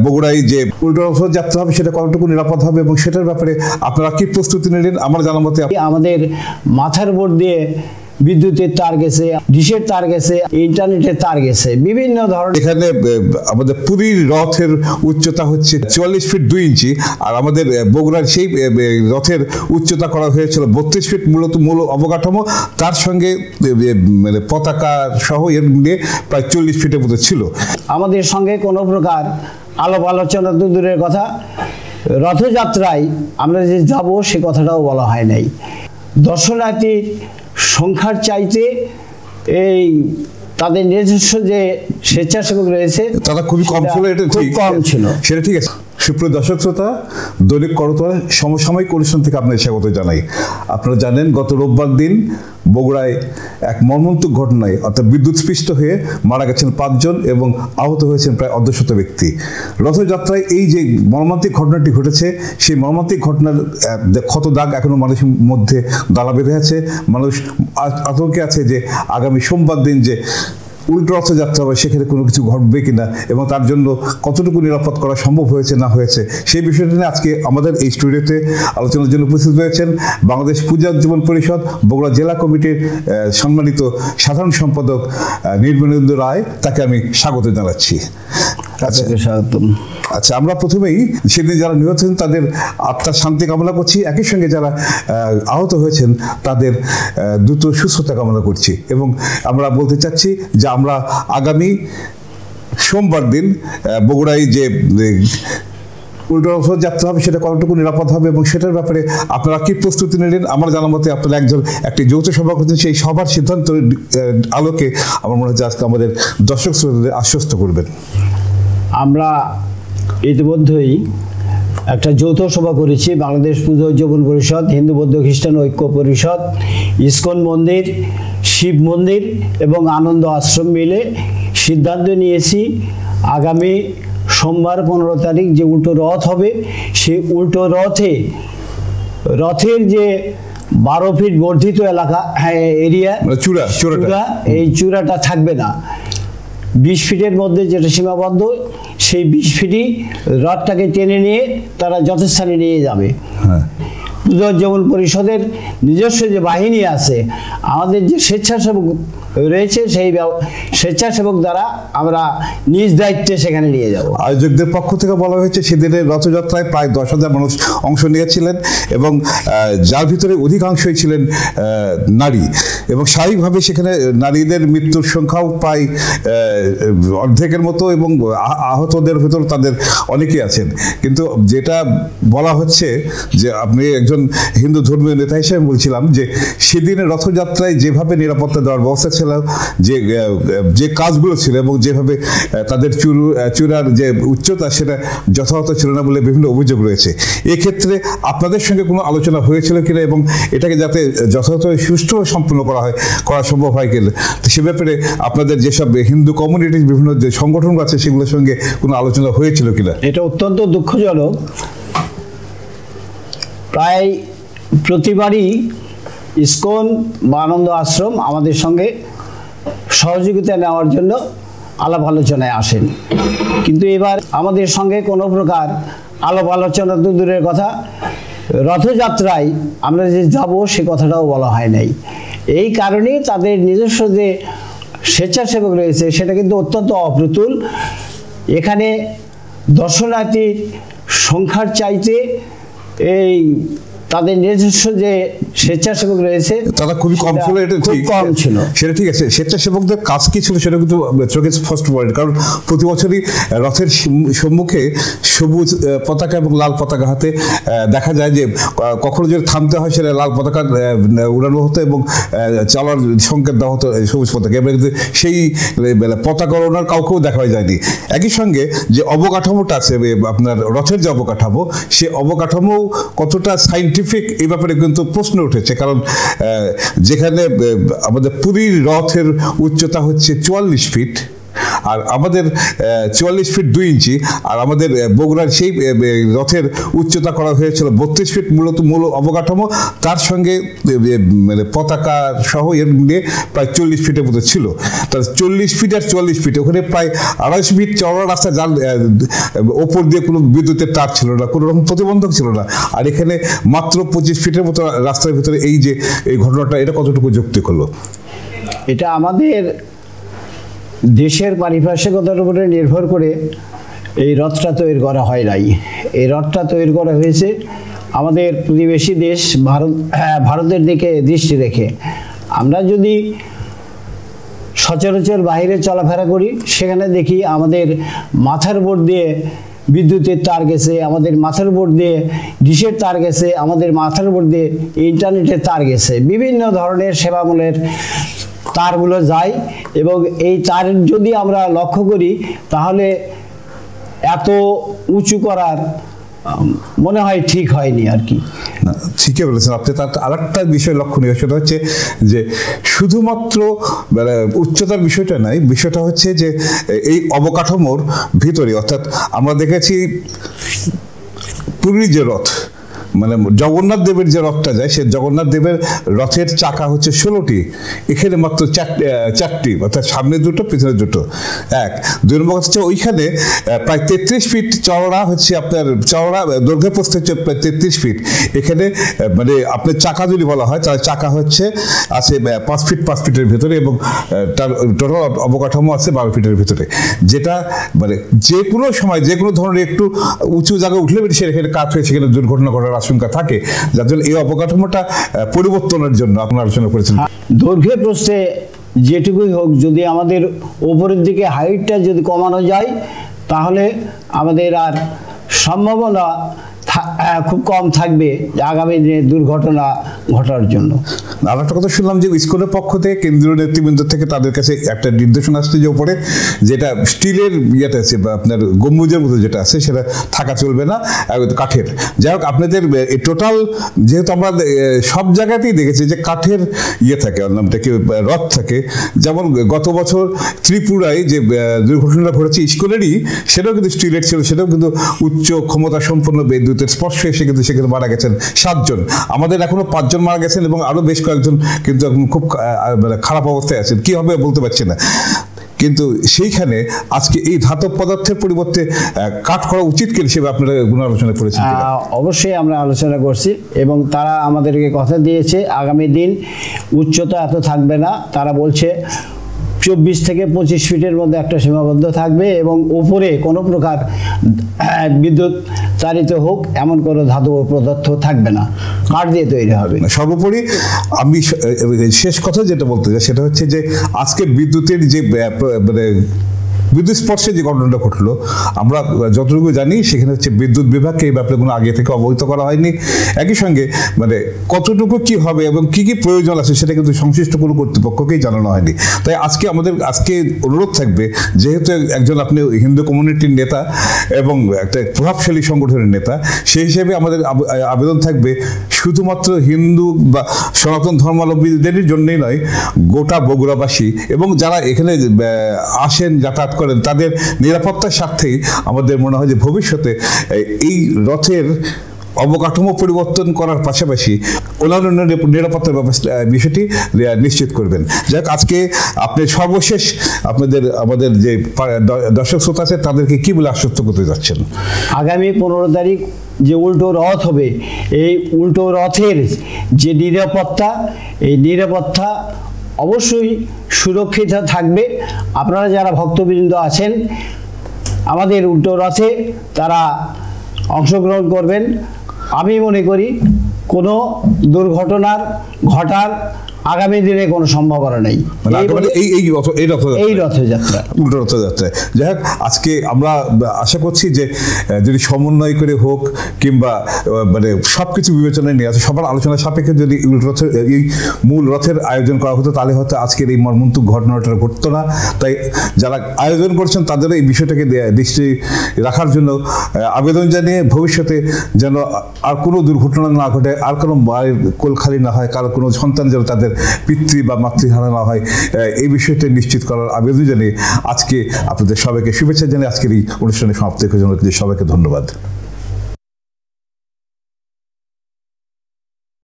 বগুড়ায় যে উল্টো রথযাত্রা হবে সেটা কতটুকু নিরাপদ হবে এবং সেটার ব্যাপারে আপনারা কি প্রস্তুতি নিলেন? আমার জানার মতে আমাদের মাথার উপর দিয়ে বিদ্যুতের তার গেছে, ডিশের তার গেছে, ইন্টারনেটের তার গেছে, বিভিন্ন ধরনের। এখানে আমাদের পুরীর রথের উচ্চতা হচ্ছে 44 ফিট 2 ইঞ্চি, আর আমাদের বগুড়ার সেই রথের উচ্চতা করা হয়েছিল 32 ফিট। মূল অবকাঠামো তার সঙ্গে মানে পতাকা সহ এর নিয়ে প্রায় 40 ফিটের মতো ছিল। আমাদের সঙ্গে কোনো প্রকার আলাপ আলোচনা তো দূরের কথা, রথযাত্রায় আমরা যে যাব সে কথাটাও বলা হয় নাই। দর্শনার্থীর সংখ্যার চাইতে এই তাদের নিজস্ব যে স্বেচ্ছাসেবক রয়েছে তারা খুবই কম ছিল, এটা ঠিক কম ছিল, সেটা ঠিক আছে। সুপ্রিয় দর্শক শ্রোতা, দৈনিক করতোয়া সমসাময়িক অনুষ্ঠান থেকে আপনাদের স্বাগত জানাই। আপনারা জানেন গত রোববার দিন বগুড়ায় এক মর্মান্তিক ঘটনায় অর্থাৎ বিদ্যুৎস্পৃষ্ট হয়ে মারা গেছেন 5 জন এবং আহত হয়েছেন প্রায় অর্ধশত ব্যক্তি। রথযাত্রায় এই যে মর্মান্তিক ঘটনাটি ঘটেছে, সেই মর্মান্তিক ঘটনার ক্ষত দাগ এখনো মানুষের মধ্যে দানা বেঁধে আছে। মানুষ আতঙ্কে আছে যে আগামী সোমবার দিন যে উল্টো রথযাত্রা হবে সেখানে কোনো কিছু ঘটবে কিনা এবং তার জন্য কতটুকু নিরাপদ করা সম্ভব হয়েছে না হয়েছে সেই বিষয়টি নিয়ে আজকে আমাদের এই স্টুডিওতে আলোচনার জন্য উপস্থিত হয়েছেন বাংলাদেশ পূজা উজ্জীবন পরিষদ বগুড়া জেলা কমিটির সম্মানিত সাধারণ সম্পাদক নির্মলেন্দু রায়। তাকে আমি স্বাগত জানাচ্ছি। আচ্ছা, আমরা প্রথমেই সেদিন যারা নিহত হয়েছেন তাদের আত্মার শান্তি কামনা করছি, একই সঙ্গে যারা আহত হয়েছেন তাদের দ্রুত সুস্থতা কামনা করছি এবং আমরা বলতে চাচ্ছি যে আমরা আগামী সোমবার দিন বগুড়ায় যে উল্টো রথযাত্রা হবে সেটা কতটুকু নিরাপদ হবে এবং সেটার ব্যাপারে আপনারা কি প্রস্তুতি নিলেন? আমার জানার মতে আপনারা একটি যৌথ সভা করছেন, সেই সভার সিদ্ধান্ত আলোকে আমার মনে হচ্ছে আজকে আমাদের দর্শক শ্রোতাদের আশ্বস্ত করবেন। আমরা ইতিমধ্যেই একটা যৌথ সভা করেছি, বাংলাদেশ পূজা উজ্জীবন পরিষদ, হিন্দু বৌদ্ধ খ্রিস্টান ঐক্য পরিষদ, ইসকন মন্দির, শিব মন্দির এবং আনন্দ আশ্রম মিলে সিদ্ধান্ত নিয়েছি আগামী সোমবার 15 তারিখ যে উল্টো রথ হবে সেই উল্টো রথের যে 12 ফিট বর্ধিত এলাকা এরিয়া চূড়া এই চূড়াটা থাকবে না, 20 ফিটের মধ্যে যেটা সীমাবদ্ধ সেই 20 ফিটই রথটাকে টেনে নিয়ে তারা যথাস্থানে নিয়ে যাবে। পূজা উজ্জীবন পরিষদের নিজস্ব যে বাহিনী আছে, আমাদের যে স্বেচ্ছাসেবক রয়েছে সেই স্বেচ্ছাসেবক দ্বারা আমরা নিজ দায়িত্বে সেখানে নিয়ে যাব। আয়োজকদের পক্ষ থেকে বলা হয়েছে সেদিনের রথযাত্রায় প্রায় 10,000 মানুষ অংশ নিয়েছিলেন এবং যার ভিতরে অধিকাংশই ছিলেন নারী এবং স্বাভাবিকভাবে সেখানে নারীদের মৃত্যুর সংখ্যাও প্রায় অর্ধেকের মতো এবং আহতদের ভিতর তাদের অনেকেই আছেন। কিন্তু যেটা বলা হচ্ছে যে আপনি একজন হিন্দু ধর্মীয় নেতা হিসেবে বলছিলাম যে সেদিনের রথযাত্রায় যেভাবে নিরাপত্তা দেওয়ার ব্যবস্থা ছিল, যে কাজগুলো ছিল এবং যেভাবে তাদের চূড়ার যে উচ্চতা সেটা যথাযথ ছিল না বলে বিভিন্ন অভিযোগ রয়েছে। এক্ষেত্রে আপনাদের সঙ্গে কোনো আলোচনা হয়েছিল কিনা এবং এটাকে যাতে যথাযথভাবে সুষ্ঠুভাবে সম্পন্ন করা সম্ভব হয় কিনা, তো সে ব্যাপারে আপনাদের যেসব হিন্দু কমিউনিটির বিভিন্ন যে সংগঠন আছে সেগুলোর সঙ্গে কোনো আলোচনা হয়েছিল কিনা? এটা অত্যন্ত দুঃখজনক। প্রায় প্রতিবারই ইসকন বা আনন্দ আশ্রম আমাদের সঙ্গে সহযোগিতা নেওয়ার জন্য আলাপ আলোচনায় আসেন, কিন্তু এবার আমাদের সঙ্গে কোনো প্রকার আলাপ আলোচনা তো দূরের কথা, রথযাত্রায় আমরা যে যাব সে কথাটাও বলা হয় নাই। এই কারণেই তাদের নিজস্ব যে স্বেচ্ছাসেবক রয়েছে সেটা কিন্তু অত্যন্ত অপ্রতুল। এখানে দর্শনার্থীর সংখ্যার চাইতে এই তাদের নিজস্ব যে স্বেচ্ছাসেবক রয়েছে তারা খুবই কম ছিল, এটা ঠিক কম ছিল, সেটা ঠিক আছে। স্বেচ্ছাসেবকদের কাজ কি ছিল সেটা কিন্তু চোখে স্পষ্ট পড়ে, কারণ প্রতি বছরই রথের সম্মুখে সবুজ পতাকা এবং লাল পতাকা হাতে দেখা যায় যে কখনো যদি থামতে হয় সেটা লাল পতাকা উড়ানো হতো এবং চলার সংকেত দেওয়া হতো সবুজ পতাকা, এবং সেই পতাকা ওড়ানোর কাউকেও দেখা যায়নি। একই সঙ্গে যে অবকাঠামোটা আছে আপনার রথের যে অবকাঠামো, সে অবকাঠামো কতটা সাইন্টিফিক এই ব্যাপারে কিন্তু প্রশ্ন উঠেছে, কারণ যেখানে আমাদের পুরীর রথের উচ্চতা হচ্ছে 44 ফিট আর আমাদের 44 ফিট 2 ইঞ্চি, আর আমাদের বগুড়ার সেই রথের উচ্চতা করা হয়েছিল 32 ফিট, মূল অবকাঠামো, তার সঙ্গে মানে পতাকা সহ এর মিলিয়ে প্রায় 40 ফিটের মতো ছিল। তার 40 ফিট আর 44 ফিট, ওখানে প্রায় 250 ফিট চওড়া রাস্তা, যার ওপর দিয়ে কোনো বিদ্যুতের তার ছিল না, কোনো রকম প্রতিবন্ধক ছিল না। আর এখানে মাত্র 25 ফিটের মতো রাস্তার ভিতরে এই যে এই ঘটনাটা, এটা কতটুকু যৌক্তিক হলো? এটা আমাদের দেশের পারিপার্শ্বিকতার উপরে নির্ভর করে এই রথটা তৈরি করা হয় নাই। এই রথটা তৈরি করা হয়েছে আমাদের প্রতিবেশী দেশ ভারতের দিকে দৃষ্টি রেখে। আমরা যদি সচরাচর বাইরে চলাফেরা করি, সেখানে দেখি আমাদের মাথার উপর দিয়ে বিদ্যুতের তার গেছে, আমাদের মাথার উপর দিয়ে ডিশের তার গেছে, আমাদের মাথার উপর দিয়ে ইন্টারনেটের তার গেছে, বিভিন্ন ধরনের সেবামূলক তারগুলো যায়। এবং এই তার যদি আমরা লক্ষ্য করি, তাহলে এত উঁচু করার মনে হয় ঠিক হয়নি আর কি। ঠিকই বলেছেন আপনি। তার আরেকটা বিষয় লক্ষণীয়, সেটা হচ্ছে যে শুধুমাত্র উচ্চতার বিষয়টা নয়, বিষয়টা হচ্ছে যে এই অবকাঠামোর ভিতরে, অর্থাৎ আমরা দেখেছি পুরীর যে রথ, মানে জগন্নাথ দেবের যে রথটা যায়, সে জগন্নাথ দেবের রথের চাকা হচ্ছে 16টি, এখানে মাত্র 4টি, অর্থাৎ সামনে 2টো পিছনে 2টো। 2 নম্বর হচ্ছে ওইখানে প্রায় 33 ফিট চওড়া হচ্ছে আপনার চওড়া, দৈর্ঘ্য প্রস্থ হচ্ছে প্রায় 33 ফিট। এখানে মানে আপনার চাকা যদি বলা হয়, তাহলে চাকা হচ্ছে আছে 5 ফিট 5 ফিটের ভেতরে, এবং তার টোটাল অবকাঠামো আছে 12 ফিটের ভেতরে, যেটা মানে যে কোনো সময় যে কোনো ধরনের একটু উঁচু জায়গায় উঠলে সেখানে কাজ হয়ে সেখানে দুর্ঘটনা ঘটার আশঙ্কা থাকে, যার জন্য এই অবকাঠামোটা পরিবর্তনের জন্য আপনারা আলোচনা করেছেন। দৈর্ঘ্যে প্রস্থে যেটুকুই হোক, যদি আমাদের উপরের দিকে হাইটটা যদি কমানো যায়, তাহলে আমাদের আর সম্ভাবনা খুব কম থাকবে আগামী দিনে দুর্ঘটনা ঘটার জন্য। আর একটা কথা শুনলাম যে ইসকনের পক্ষ থেকে, কেন্দ্রীয় নেতৃবৃন্দ থেকে তাদের কাছে একটা নির্দেশনা আসছে যে উপরে যেটা স্টিলের ইয়েটা আছে বা আপনার গম্বুজের মতো যেটা আছে, সেটা থাকা চলবে না, কাঠের। যাই হোক, আপনাদের টোটাল যেহেতু আমরা সব জায়গাতেই দেখেছি যে কাঠের ইয়ে থাকে, নামটাকে রথ থাকে। যেমন গত বছর ত্রিপুরায় যে দুর্ঘটনা ঘটেছে ইসকনেরই, সেটাও কিন্তু স্টিলের ছিল, সেটাও কিন্তু উচ্চ ক্ষমতা সম্পন্ন বিদ্যুতের স্পর্শে এসে কিন্তু সেখানে মারা গেছেন 7 জন। আমাদের এখনো 5 জন মারা গেছেন, এবং আরো বেশ কয়েকজন কিন্তু এখন খুব খারাপ অবস্থায় আছেন, কি হবে বলতে পারছি না। কিন্তু সেইখানে আজকে এই ধাতব পদার্থের পরিবর্তে কাঠ করা উচিত কি হিসেবে আপনারা কোনো আলোচনা করেছেন? অবশ্যই আমরা আলোচনা করছি, এবং তারা আমাদেরকে কথা দিয়েছে আগামী দিন উচ্চতা এত থাকবে না। তারা বলছে 24 থেকে 25 ফিটের মধ্যে একটা সীমাবদ্ধ থাকবে, এবং উপরে কোনো প্রকার বিদ্যুৎ চালিত হোক এমন কোনো ধাতব পদার্থ থাকবে না, কাঠ দিয়ে তৈরি হবে। সর্বোপরি আমি শেষ কথা যেটা বলতে চাই, সেটা হচ্ছে যে আজকে বিদ্যুতের যে মানে বিদ্যুৎ স্পর্শে যে ঘটনাটা ঘটলো, আমরা যতটুকু জানি সেখানে হচ্ছে বিদ্যুৎ বিভাগকে এই ব্যাপারে কোনো আগে থেকে অবহিত করা হয়নি। একই সঙ্গে মানে কতটুকু কি হবে এবং কি কি প্রয়োজন আছে সেটা কিন্তু সংশ্লিষ্ট কোনো কর্তৃপক্ষকেই জানানো হয়নি। তাই আজকে আজকে অনুরোধ থাকবে, যেহেতু একজন আপনি হিন্দু কমিউনিটির নেতা এবং একটা প্রভাবশালী সংগঠনের নেতা, সেই হিসেবে আমাদের আবেদন থাকবে শুধুমাত্র হিন্দু বা সনাতন ধর্মাবলম্বীদের জন্যই নয়, গোটা বগুড়াবাসী এবং যারা এখানে আসেন যাতায়াত করেন, তাদের নিরাপত্তার স্বার্থেই আমাদের মনে হয় যে ভবিষ্যতে এই রথের অবকাঠামো পরিবর্তন করার পাশাপাশি অন্যান্য নিরাপত্তার বিষয়টি নিশ্চিত করবেন। যাক, আজকে আপনি সর্বশেষ আমাদের যে দর্শক শ্রোতা আছে তাদেরকে কি বলে আশ্বস্ত করতে যাচ্ছেন? আগামী 15 তারিখ যে উল্টো রথ হবে, এই উল্টো রথের যে নিরাপত্তা, এই নিরাপত্তা অবশ্যই সুরক্ষিত থাকবে। আপনারা যারা ভক্তবৃন্দ আছেন আমাদের উল্টো রথে, তারা অংশগ্রহণ করবেন। আমি মনে করি কোনো দুর্ঘটনার ঘটার আগামী দিনে কোনো সম্ভাবনা নেই এই রথযাত্রা, উল্টো রথযাত্রায়। যাই হোক, আজকে আমরা আশা করছি যে যদি সমন্বয় করে হোক কিংবা মানে সবকিছু বিবেচনায় নিয়ে আসে, সবার আলোচনা সাপেক্ষে যদি এই মূল রথের আয়োজন করা হতো, তাহলে হয়তো আজকের এই মর্মন্তুক ঘটনাটা ঘটতো না। তাই যারা আয়োজন করছেন তাদেরও এই বিষয়টাকে দৃষ্টি রাখার জন্য আবেদন জানিয়ে ভবিষ্যতে যেন আর কোনো দুর্ঘটনা না ঘটে, আর কোনো মায়ের কোল খালি না হয়, কারো কোনো সন্তান যেন তাদের পিতৃ বা মাতৃহারা না হয়, এই বিষয়টা নিশ্চিত করার আবেদন জানিয়ে আজকে আপনাদের সবাইকে শুভেচ্ছা জানিয়ে আজকের এই অনুষ্ঠানে সমাপ্ত করার জন্য সবাইকে ধন্যবাদ।